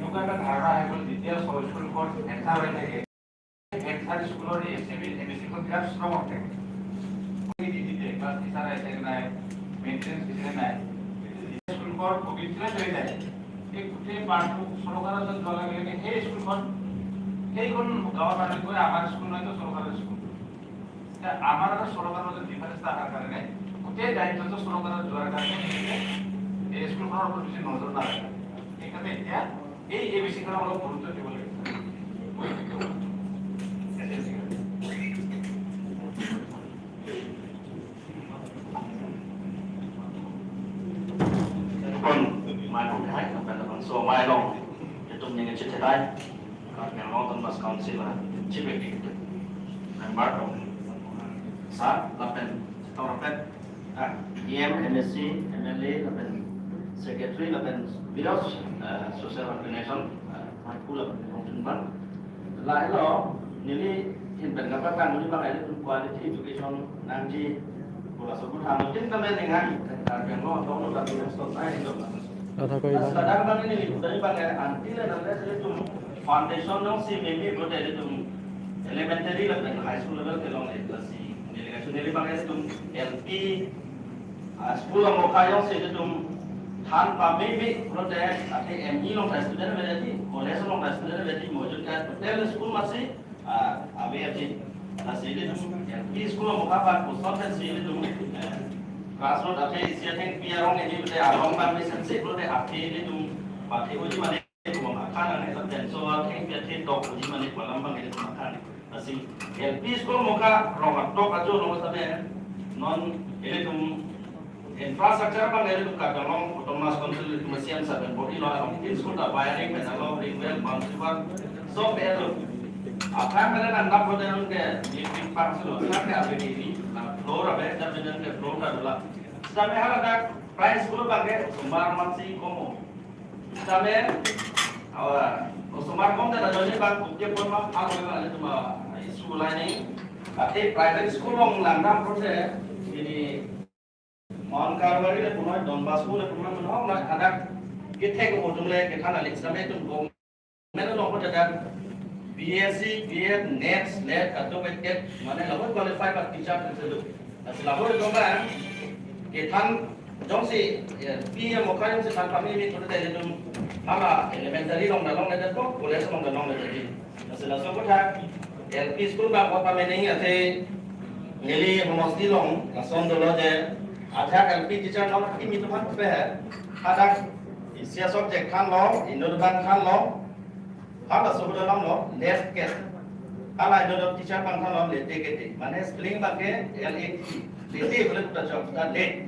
এনেকুৱা এটা ধাৰণা আহি গ'ল যেতিয়া স্কুলখন এণ্টাৰ হৈ থাকে এণ্টাৰ স্কুলৰ এবিচিখন বিৰাট ষ্ট্ৰং থাকে ক্লাছ টিচাৰ আহিছে নাই মেইনটেনেন্স দিছে নাই স্কুলখন পবিত্ৰই হৈ যায় এই গোটেই পাঠটো চৰকাৰৰ য'ত যোৱাৰ লগে লগে সেই স্কুলখন সেইখন গাঁৱৰ মানুহে কয় আমাৰ স্কুল হয়তো চৰকাৰৰ স্কুল আমাৰ আৰু চৰকাৰৰ মাজত ডিফাৰেন্স থকাৰ কাৰণে গোটেই দায়িত্বটো চৰকাৰৰ যোৱাৰ কাৰণে এই স্কুলখনৰ ওপৰত বেছি নজৰ নাৰাখে সেইকাৰণে এতিয়া এই এবিচিখনক অলপ গুৰুত্ব দিব লাগে So my long itu menjadi cetai karena nonton mas council lah cipe gitu member dong saat lapen lapen EM MSc MLA lapen secretary lapen without social organization aku lapen konsumen lain lo nili hinten apa kan ini bang ada quality education nanti bola sebut hamutin kami dengan karena nonton udah tidak selesai itu kadang-kadang ini dari pakai anti dan nanti itu foundation dong si maybe buat dari itu elementary lah dan high school level ke long kelas si delegasi dari pakai itu LP school yang mau kaya sih itu tanpa maybe buat dari ada ME long student berarti college long student berarti mewujud kan hotel school masih ABFC masih itu LP school mau apa pusat dan si itu Grassroots ada isinya piarong ini berarti arong kami sensi berarti api ini tuh pakai uji mana itu makan ane dan soal yang berarti dok uji mana malam bang itu makan masih LP sekolah muka rongat dok aja nomor sampai non ini tuh infrastruktur bang itu kadang long otomas konsul itu mesin sampai body lo mungkin sekolah bayarin kan lo ringwell bangsuan so itu apa yang mereka anggap pada ke di park lo sampai apa ini floor apa dan dengan ke floor adalah sampai hal ada price guru pakai sumber masih komo sampai sumber komo dan ada bang bukti pun mah hal apa itu mah sekolah ini tapi private school orang landam proses ini mon karwari le punoi donbas school le punoi menong lah ada kita ke ujung le kita nalik sampai itu gom mana lo pun ada BSc, BEd, NET, SLET, atau BEd, mana lalu qualify pada teacher tersebut. Selalu itu kan, kita jom si yang mau kaya si tanpa ini itu dari itu apa elementary long dalong ada tu, college long dalong ada jadi. Selalu itu kan, LP school bang apa mening ada nili homosi long, langsung dulu je. Ada LP teacher long ini tu kan apa? Ada isi subjek kan long, Indo-Ban kan long. Apa sebut dalam lo left case. Kalau ada teacher pangkal lo late kete. Mana spelling pakai LAT. Late boleh kita jawab kita late.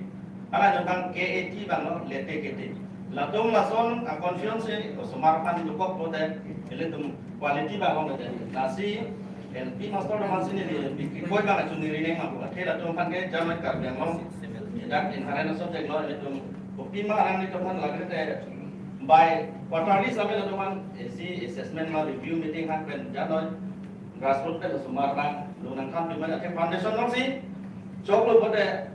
Kalau ada bang KAT bang lo late kete. Lalu langsung confusion se semarkan itu kok boleh. Jadi tu quality bang lo ada. Nasi LP master orang sini ni LP. Kau bang itu ni ini aku. Tapi lalu pakai jamak kar yang lo. Dan inherent subject lo itu. Kopi mah orang itu kan lagi ada. By quarterly sampai lalu kan si assessment ma review meeting kan pen jalan grassroots kan sumarang lunan kan di mana ke foundation kan sih coba pada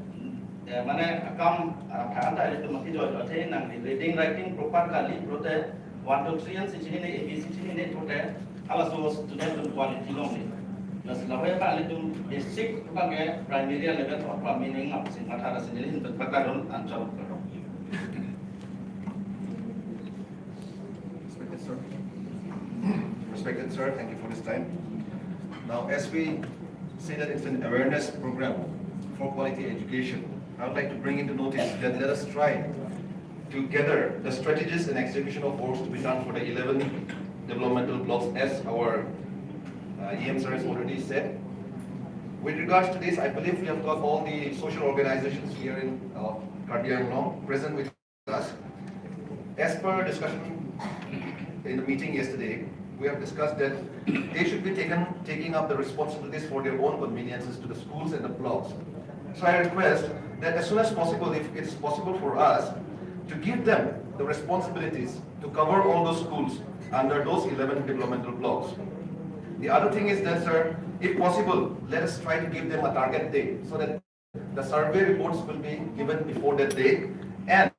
mana akam kan ada itu masih jual jual sih nang di reading writing proper kali prote 1 2 3 yang sini ni ABC sini ni prote ala so student quality long ni nah selalu kan itu basic pakai primary level atau meaning apa sih matara sendiri untuk pakadon ancol. Respected sir, thank you for this time. Now, as we say that it's an awareness program for quality education, I would like to bring into notice that let us try to gather the strategies and execution of works to be done for the 11 developmental blocks, as our EM sir has already said. With regards to this, I believe we have got all the social organizations here in Kardiang Long present with us. As per discussion in the meeting yesterday, we have discussed that they should be taking up the responsibilities for their own conveniences to the schools and the blocks. So I request that as soon as possible, if it is possible for us, to give them the responsibilities to cover all those schools under those 11 developmental blocks. The other thing is that, sir, if possible, let us try to give them a target date so that the survey reports will be given before that date, and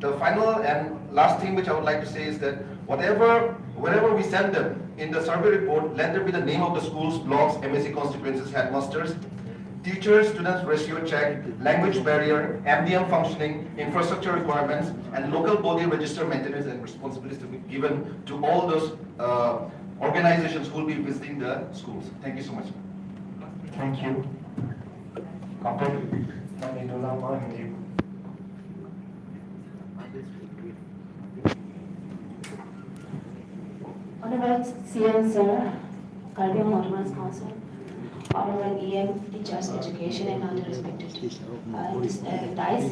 the final and last thing which I would like to say is that whenever we send them in the survey report, let there be the name of the schools, blocks, MSc constituencies, headmasters, teachers, students ratio check, language barrier, MDM functioning, infrastructure requirements, and local body register maintenance and responsibilities to be given to all those organizations who will be visiting the schools. Thank you so much. Thank you. Kapil, Hamidullah Mahdi. Honorable CM Sir, Caribbean Autonomous Council, Honorable EM, Teachers Education and other respected DICE.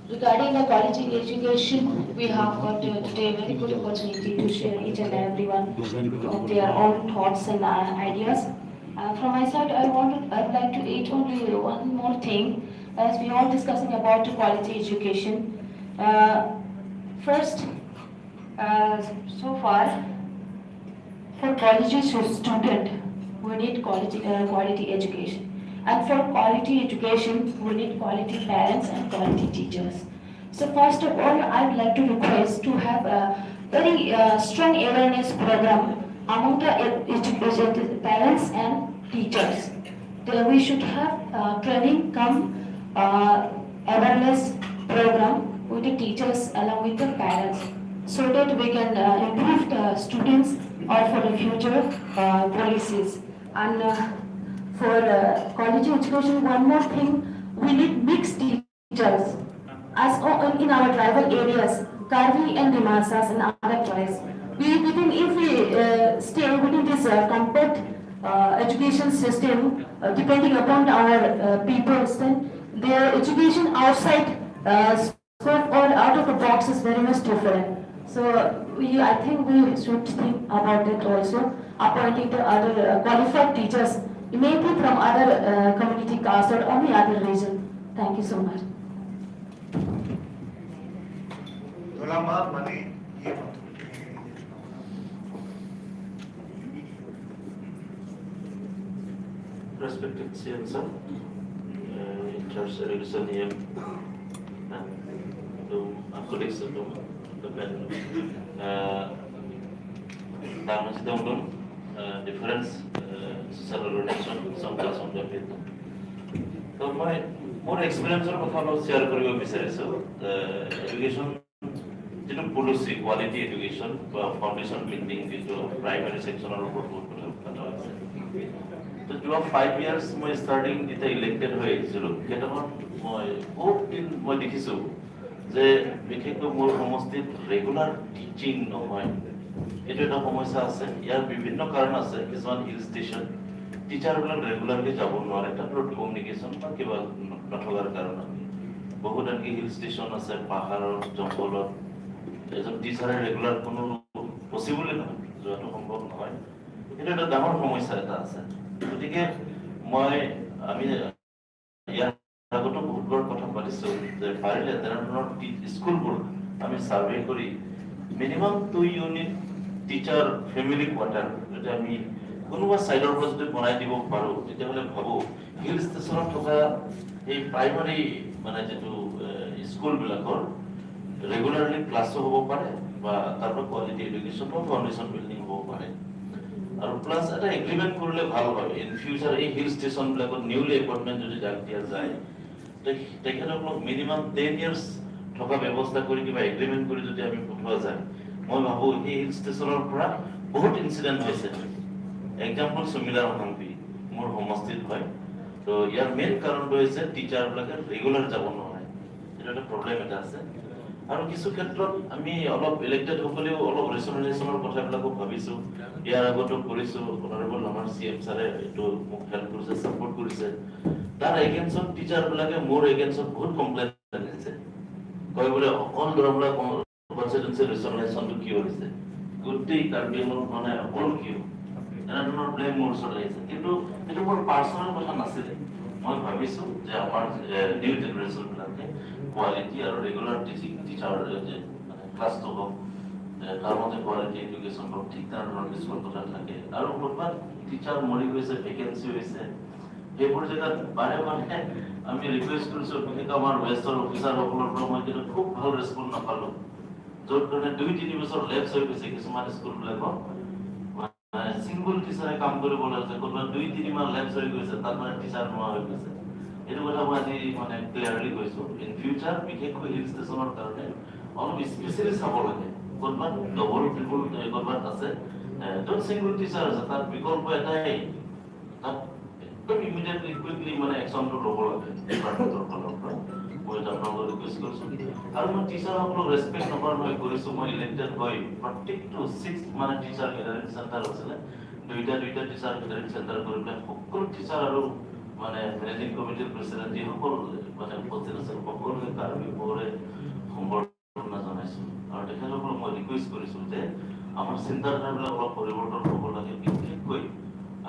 Regarding the quality education, we have got today a very good opportunity to share each and everyone of their own thoughts and ideas. From my side, I would like to add only one more thing, as we are discussing about quality education. First, so far, for college student, we need quality education. And for quality education, we need quality parents and quality teachers. So first of all, I would like to request to have a very strong awareness program among the parents and teachers. We should have training awareness program with the teachers along with the parents, so that we can improve the students or for the future policies. And for college education, one more thing, we need mixed teachers. As in our tribal areas, Karvi and Dimasas and other tribes, if we stay within this compact education system, depending upon our peoples, then their education outside scope or out of the box is very much different. So I think we should think about it also, appointing the other qualified teachers, maybe from other community caste or any other region. Thank you so much. Ulama Mani. Respected CM sir, in charge of education here, and to our colleagues of the panel, difference social relation, some class of the people. So my more experience of what share karibo bisare education, policy, quality education, foundation building into primary section or so you 5 years মই starting এটা elected হয়েছিল কেটামান মই বহুত দিন মই দেখিছো যে বিশেষকৈ মোৰ সমষ্টিত ৰেগুলাৰ টিচিং নহয় এটা এটা সমস্যা আছে ইয়াৰ বিভিন্ন কাৰণ আছে কিছুমান হিল ষ্টেচন টিচাৰবিলাক ৰেগুলাৰলি যাব নোৱাৰে এটা কমিউনিকেশ্যন বা কিবা নথকাৰ কাৰণে বহুত আনকি হিল ষ্টেচন আছে পাহাৰৰ জংঘলত এজন টিচাৰে ৰেগুলাৰ কোনো পসিবল নহয় যোৱাটো সম্ভৱ নহয় এটা এটা ডাঙৰ সমস্যা এটা আছে গতিকে আমি ইয়াৰ আগতো বহুতবাৰ কথা পাতিছো যে পাৰিলে তেনেধৰণৰ স্কুলবোৰ আমি সাৰ্ভে কৰি minimum 2 unit teacher family quarter যদি আমি কোনোবা সাইডৰ পৰা যদি বনাই দিব পাৰো তেতিয়াহ'লে ভাবো হিল ষ্টেচনত থকা এই প্ৰাইমাৰী মানে যেটো স্কুলবিলাকৰ ৰেগুলাৰলি ক্লাছো হ'ব পাৰে বা তাৰপৰা কোৱালিটি এডুকেশ্যন বা ফাউণ্ডেশ্যন বিল্ডিং হ'ব পাৰে আৰু প্লাস এটা এগ্ৰিমেন্ট কৰিলে ভাল হয় ইন ফিউচাৰ এই হিল ষ্টেচন বিলাকত নিউলি এপইন্টমেন্ট যদি যাক দিয়া যায় তেখেতসকলক মিনিমাম 10 ইয়াৰ্স থকা ব্যৱস্থা কৰি কিবা এগ্ৰিমেন্ট কৰি যদি আমি পঠোৱা যায় মই ভাবো এই হিল ষ্টেচনৰ পৰা বহুত ইনসিডেন্ট হৈছে এক্সাম্পল সুমিলাৰ হাম্পি মোৰ সমষ্টিত হয় তো ইয়াৰ মেইন কাৰণটো হৈছে টিচাৰ বিলাকে ৰেগুলাৰ যাব নোৱাৰে এটা এটা প্ৰবলেম এটা আছে আৰু কিছু ক্ষেত্ৰত আমি অলপ ইলেক্টেড হ'লেও অলপ ৰেচনেলাইজেশ্যনৰ কথাবিলাকো ভাবিছো ইয়াৰ আগতো কৰিছো অনাৰেবল আমাৰ সিএম ছাৰে এটো মোক হেল্প কৰিছে সাপোৰ্ট কৰিছে তাৰ এগেইনষ্টত টিচাৰ বিলাকে মোৰ এগেইনষ্টত বহুত কমপ্লেইন কৰিছে কয় বোলে অকল দৰবলা কনসিডেন্সি ৰেচনেলাইজেশ্যনটো কি হৈছে গোটেই কাৰ্বিংৰ মানে অকল কি এনেধৰণৰ ব্লেম মোৰ ওচৰত আহিছে কিন্তু এইটো মোৰ পাৰ্চনেল কথা নাছিলে মই ভাবিছো যে আমাৰ নিউ জেনাৰেশ্যন বিলাকে quality or regular teaching teacher class to go তার মধ্যে কোয়ালিটি এডুকেশন হোক ঠিক তার স্কুল কথা থাকে আর ওপর টিচার মরি হয়েছে ভ্যাকেন্সি হয়েছে এরপর যেটা বারে বারে আমি ৰিকুৱেষ্ট কৰিছোঁ বিশেষকৈ আমাৰ ৱেষ্টৰ অফিচাৰসকলৰ পৰা মই কিন্তু খুব ভাল ৰেছপন্স নাপালোঁ, য'ত কাৰণে 2-3 বছৰ লেপছ হৈ গৈছে কিছুমান স্কুলবিলাকত। চিংগুল টিচাৰে কাম কৰিব লাগিছে, ক'ৰবাত 2-3 মাহ লেপছ হৈ গৈছে, তাত মানে টিচাৰ নোহোৱা হৈ গৈছে। এইটো কথা মই আজি মানে ক্লিয়াৰলি কৈছোঁ। ইন ফিউচাৰ বিশেষকৈ হিল ষ্টেচনৰ কাৰণে অলপ স্পেচিয়েলি চাব লাগে, ক'ৰবাত ডবল ট্ৰিপল ক'ৰবাত আছে, য'ত চিংগুল টিচাৰ আছে তাত বিকল্প এটাই, তাত একদম ইমিডিয়েটলি কুইকলি মানে একশ্যনটো ল'ব লাগে ডিপাৰ্টমেণ্টৰ ফালৰ পৰা। মই আপোনালোকক ৰিকুৱেষ্ট কৰিছোঁ। আৰু মই টিচাৰসকলক ৰেচপেক্ট নকৰাকৈ কৰিছোঁ, মই ইলেক্টেড হৈ প্ৰত্যেকটো 6 মানে টিচাৰ গেডাৰিং চেণ্টাৰ আছিলে, দুইটা টিচাৰ গেডাৰিং চেণ্টাৰ কৰি পেলাই সকলো টিচাৰ আৰু মানে মেনেজিং কমিটিৰ প্ৰেচিডেণ্ট যিসকল মানে উপস্থিত আছিল সকলোকে কাৰ্বি পৰে সম্বৰ্ধনা জনাইছোঁ। আৰু তেখেতসকলক মই ৰিকুৱেষ্ট কৰিছোঁ যে আমাৰ চিন্তাধাৰাবিলাক অলপ পৰিৱৰ্তন হ'ব লাগে। বিশেষকৈ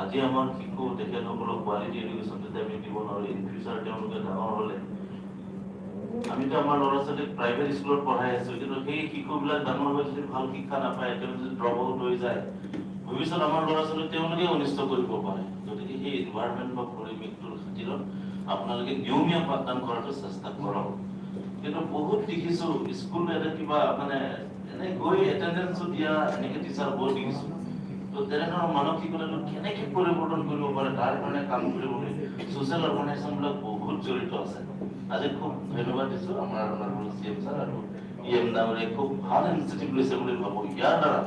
আজি আমাৰ শিশু তেখেতসকলক কোৱালিটি এডুকেশ্যন যদি আমি দিব নোৱাৰোঁ, ইন ফিউচাৰ তেওঁলোকে ডাঙৰ হ'লে, আমিতো আমাৰ ল'ৰা ছোৱালীক প্ৰাইভেট স্কুলত পঢ়াই আছোঁ, কিন্তু সেই শিশুবিলাক ডাঙৰ হৈ যদি ভাল শিক্ষা নাপায়, তেওঁলোকে যদি ড্ৰপ আউট হৈ যায়, ভৱিষ্যত আমাৰ ল'ৰা ছোৱালী তেওঁলোকে অনিষ্ট কৰিব পাৰে। গতিকে সেই এনভাইৰনমেণ্ট বা পৰিৱেশটোৰ খাতিৰত আপোনালোকে নিয়মীয়া পাঠদান কৰাটো চেষ্টা কৰক। কিন্তু বহুত দেখিছোঁ স্কুল এটা কিবা মানে এনে গৈ এটেণ্ডেঞ্চো দিয়া এনেকৈ টিচাৰ বহুত দেখিছোঁ। তো তেনেধৰণৰ মানসিকতাটো কেনেকৈ পৰিৱৰ্তন কৰিব পাৰে তাৰ কাৰণে কাম কৰিবলৈ ছ'চিয়েল অৰ্গেনাইজেশ্যনবিলাক বহুত জড়িত আছে। আজি খুব ধন্যবাদ দিছোঁ আমাৰ CM ছাৰ আৰু EM ডাঙৰীয়াই খুব ভাল ইনিচিয়েটিভ লৈছে বুলি ভাবোঁ। ইয়াৰ দ্বাৰা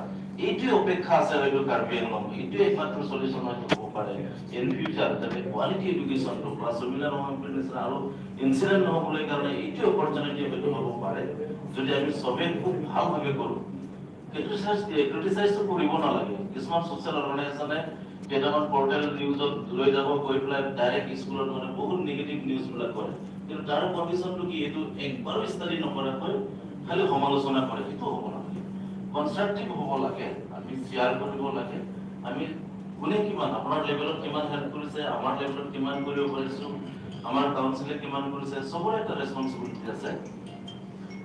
এইটোৱে অপেক্ষা আছে হয়তো কাৰ্বি আংলং, এইটোৱে একমাত্ৰ চলিউশ্যন হয়তো হ'ব পাৰে ইন ফিউচাৰ, যাতে কোৱালিটি এডুকেশ্যনটো বা চমিলা নহ'বলৈ নিচিনা আৰু ইনচিডেণ্ট নহ'বলৈ কাৰণে এইটোৱে অপৰচুনিটি হয়তো হ'ব পাৰে যদি আমি চবেই খুব ভালভাৱে কৰোঁ। ক্ৰিটিচাইজটো কৰিব নালাগে। কিছুমান ছ'চিয়েল অৰ্গেনাইজেশ্যনে কেইটামান পৰ্টেল নিউজত লৈ যাব, গৈ পেলাই ডাইৰেক্ট স্কুলত মানে বহুত নিগেটিভ নিউজবিলাক কৰে, কিন্তু তাৰ কণ্ডিশ্যনটো কি, এইটো একবাৰো ষ্টাডি নকৰাকৈ খালি সমালোচনা কৰে, সেইটো হ'ব নালাগে। কনষ্ট্ৰাকটিভ হ'ব লাগে, আমি শ্বেয়াৰ কৰিব লাগে, আমি কোনে কিমান আপোনাৰ লেভেলত কিমান হেল্প কৰিছে, আমাৰ লেভেলত কিমান কৰিব পাৰিছোঁ, আমাৰ কাউন্সিলে কিমান কৰিছে, চবৰে এটা ৰেছপন্সিবিলিটি আছে।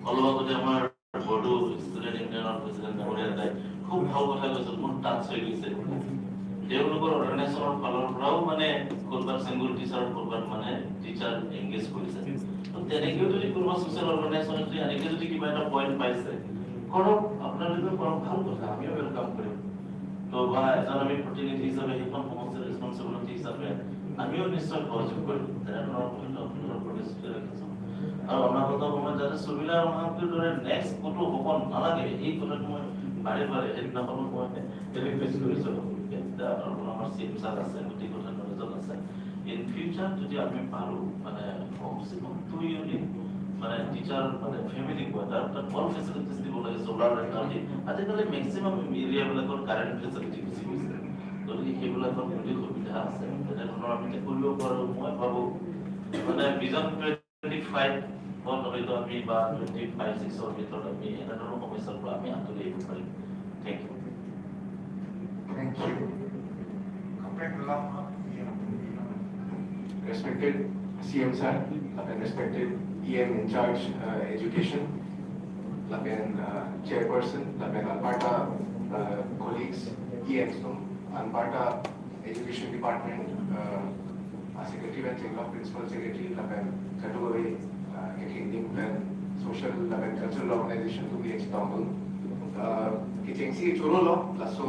অলপ আগতে আমাৰ বড়ো ষ্টুডেণ্ট ইউনিয়নৰ প্ৰেচিডেণ্ট ডাঙৰীয়া এটাই খুব ভাল কথা কৈছিল, মোৰ টাচ হৈ গৈছে। তেওঁলোকৰ অৰ্গেনাইজেশ্যনৰ ফালৰ পৰাও মানে ক'ৰবাত চিংগুল টিচাৰ ক'ৰবাত মানে টিচাৰ এংগেজ কৰিছে। তো তেনেকৈও যদি কোনোবা ছ'চিয়েল অৰ্গেনাইজেশ্যনে যদি এনেকৈ যদি কিবা এটা পইণ্ট পাইছে, কৰক, আপোনালোকে কৰক, ভাল কথা, আমিও ৱেলকাম কৰিম। তো বা এজন আমি প্ৰতিনিধি হিচাপে সেইখন সমষ্টিৰ ৰেছপন্সিবিলিটি হিচাপে আমিও নিশ্চয় সহযোগ কৰিম। তেনেধৰণৰ পইণ্ট আপোনালোকৰ প্ৰতিশ্ৰুতি ৰাখিছোঁ। আৰু অনাগত সময়ত যাতে চমিলা মহাপুৰ দৰে নেক্সট ক'তো হ'ব নালাগে, এই কথাটো মই বাৰে বাৰে সেইদিনাখনো মই ৰিকুৱেষ্ট কৰিছোঁ। আমাৰ CM ছাৰ আছে, গোটেই কথা নলেজত আছে। ইন ফিউচাৰ যদি আমি পাৰোঁ মানে কমচে কম 2 ইউনিট মানে টিচাৰ মানে ফেমিলি কোৱা তাত অল ফেচিলিটিজ দিব লাগে, চ'লাৰ এনাৰ্জি। আজিকালি মেক্সিমাম এৰিয়াবিলাকৰ কাৰেণ্ট ফেচিলিটি গুচি গৈছে, গতিকে সেইবিলাকৰ গোটেই সুবিধা আছে। তেনেধৰণৰ আমি কৰিব পাৰোঁ। মই ভাবোঁ মানে ভিজন 25 হয়তো আমি বা 25-6ৰ ভিতৰত আমি এনেধৰণৰ সমস্যাৰ পৰা আমি আঁতৰি আহিব পাৰিম। Thank you. Thank you. Comrade Dulama, Respected CM sir, and respected EM in charge education, and chairperson, and Alberta colleagues, EMs, Alberta education department, secretary and principal secretary, and category, and social and cultural organization to be external. Kitengsi Churolo, so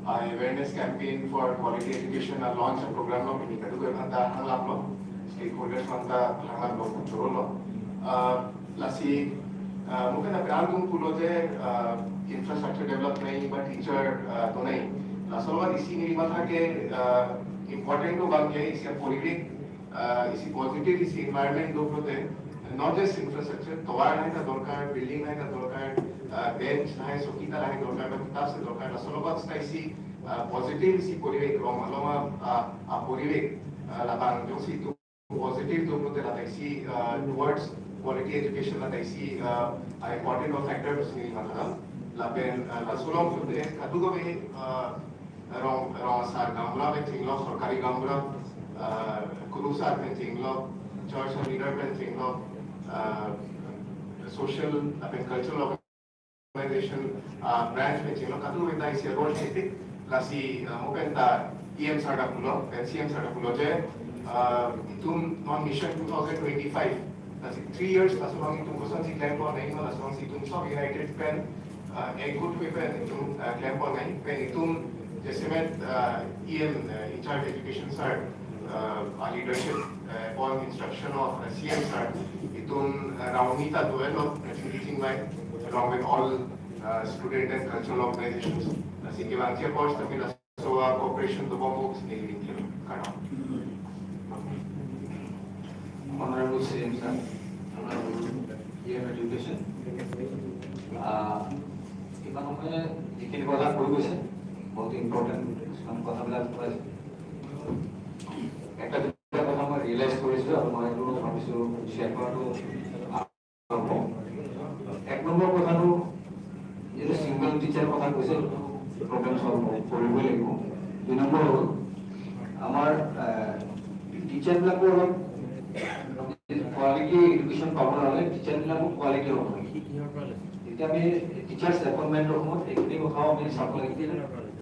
awareness campaign for quality education, launch a program of Minikadu Handa Hanglaplo, stakeholders Handa Hanglaplo Churolo. Lasi mungkin Grandum Pulote infrastructure development, but teacher Tonai. Lasolwa isi ni matha ke important to bangye isi politic isi positive isi environment do prote not just infrastructure, tower nahi ta dorkar, building nahi ta dorkar, bench nahi sokita nahi dorkar, but kitab se dorkar. Lasolwa isi positive isi politic rom aloma politic labang josi tu positive do prote la isi towards quality education la isi important of factors ni matha lapen lasolwa prote kadugo be rong sar gamra be tinglo sorkari gamra guru sar be tinglo church leader be tinglo social and cultural organization branch be tinglo kadu be dai se role niti lasi mopenta EM sar da pulo CM sar da pulo je itum non mission 2025. Kasi 3 years aswang itum kusan si claim po na ino aswang si itum so United pen a good weapon itum claim po na pen itum jesimet EM in charge education sir leadership upon instruction of CM sir itum Raunita develop teaching line along with all student and cultural organizations. Kasi kilang siya course kami na so cooperation to bombo siniling kana. Honorable CM sir, Honorable EM Education, ইমান সময়ে যিখিনি কথা কৈ গৈছে বহুত important কিছুমান কথাবিলাক কৈ একটা দুটা কথা মই ৰিয়েলাইজ কৰিছোঁ আৰু মই এইটো ভাবিছোঁ শ্বেয়াৰ কৰাটো আৰম্ভ। এক নম্বৰ কথাটো যিটো ছিংগল টিচাৰ কথা কৈছে প্ৰব্লেম চল্ভ কৰিবই লাগিব। 2 নম্বৰ হ'ল আমাৰ টিচাৰবিলাকৰ অলপ কোৱালিটি এডুকেশ্যন পাবলৈ হ'লে টিচাৰবিলাকো কোৱালিটি হ'ব লাগে। এতিয়া আমি টিচাৰ্ছ এপইণ্টমেণ্টৰ সময়ত এইখিনি কথাও আমি চাব লাগিব।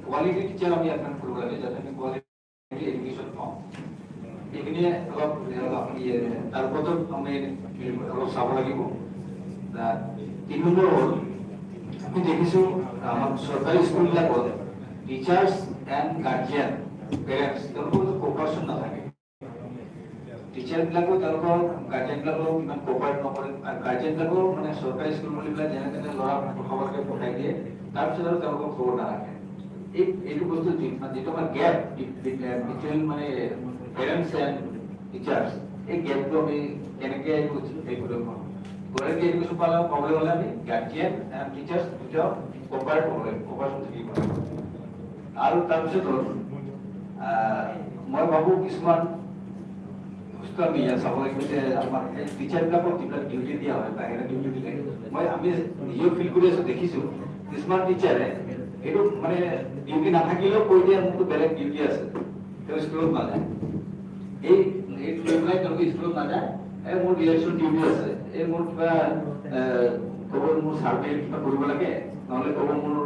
কোৱালিটি টিচাৰ আমি এপইণ্ট কৰিব লাগে যাতে আমি কোৱালিটি এডুকেশ্যন পাওঁ। এইখিনিয়ে অলপ তাৰ ওপৰতো আমি অলপ চাব লাগিব। 3 নম্বৰ হ'ল আমি দেখিছোঁ আমাৰ চৰকাৰী স্কুলবিলাকত টিচাৰ্ছ এণ্ড গাৰ্জিয়ান পেৰেণ্টছ তেওঁলোকৰ কোপাৰেশ্যন নাথাকে। টিচাৰবিলাকো তেওঁলোকৰ গাৰ্জেনবিলাকো ইমান কোপাৰেট নকৰে আৰু গাৰ্জেনবিলাকো মানে চৰকাৰী স্কুল বুলি পেলাই যেনে তেনে ল'ৰা পঠাবলৈকে পঠাই দিয়ে তাৰপিছত আৰু তেওঁলোকক খবৰ নাৰাখে। এইটো বস্তু যিটো আমাৰ গেপ বিটুইন মানে পেৰেণ্টছ এণ্ড টিচাৰ্ছ এই গেপটো আমি কেনেকৈ হেৰি কৰিব পাৰোঁ। কোৱালিটি এডুকেশ্যন পাবলৈ হ'লে আমি গাৰ্জিয়ান এণ্ড টিচাৰ্ছ দুটাও কোপাৰেট হ'ব লাগিব, কোপাৰেশ্যন থাকিব লাগিব। আৰু তাৰপিছত হ'ল মই ভাবোঁ কিছুমান বস্তু আমি চাব লাগিব যে আমাৰ টিচাৰবিলাকক যিবিলাক ডিউটি দিয়া হয় বাহিৰা ডিউটি দিলে আমি নিজেও ফিল কৰি আছোঁ দেখিছোঁ কিছুমান টিচাৰে এইটো মানে ডিউটি নাথাকিলেও কৈ দিয়ে মোৰতো বেলেগ ডিউটি আছে তেওঁ স্কুলত নাযায়। এইটো লৈ পেলাই তেওঁলোকে স্কুলত নাযায় মোৰ ইলেকশ্যন ডিউটি আছে মোৰ কিবা ক'ব মোৰ চাৰ্ভে কিবা কৰিব লাগে নহ'লে ক'ব মোৰ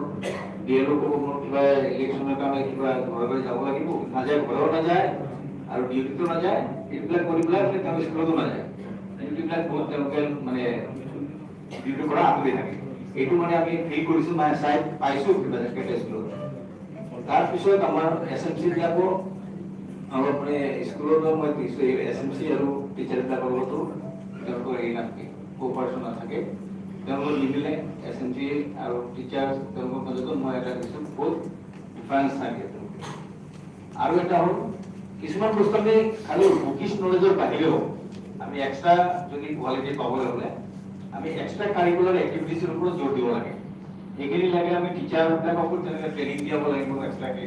ডিএলও ক'ব মোৰ কিবা ইলেকশ্যনৰ কাৰণে কিবা ঘৰে ঘৰে যাব লাগিব নাযায় ঘৰেও নাযায় আৰু ডিউটিটো নাযায় এইবিলাক কৰি পেলাই তেওঁ স্কুলতো নাযায়। ডিউটিবিলাক বহুত তেওঁলোকে মানে ডিউটি পৰা আঁতৰি থাকে। এইটো মানে আমি ফিল কৰিছোঁ মানে চাই পাইছোঁ কিবা কেইটা স্কুলত। তাৰপিছত আমাৰ SMC বিলাকো অলপ মানে স্কুলতো মই দেখিছোঁ SMC আৰু টিচাৰবিলাকৰ লগতো তেওঁলোকৰ হেৰি নাথাকে কোপাৰেশ্যন নাথাকে। তেওঁলোকৰ নিমিলে SMC আৰু টিচাৰ তেওঁলোকৰ মাজতো মই এটা দেখিছোঁ বহুত ডিফাৰেঞ্চ থাকে। আৰু এটা হ'ল কিছুমান বস্তু আমি খালি বুকিছ নলেজৰ বাহিৰেও আমি এক্সট্ৰা যদি কোৱালিটি পাবলৈ হ'লে আমি এক্সট্ৰা কাৰিকুলাৰ এক্টিভিটিছৰ ওপৰত জোৰ দিব লাগে। এইখিনি লাগে আমি টিচাৰবিলাককো তেনেকৈ ট্ৰেইনিং দিয়াব লাগিব এক্সট্ৰাকৈ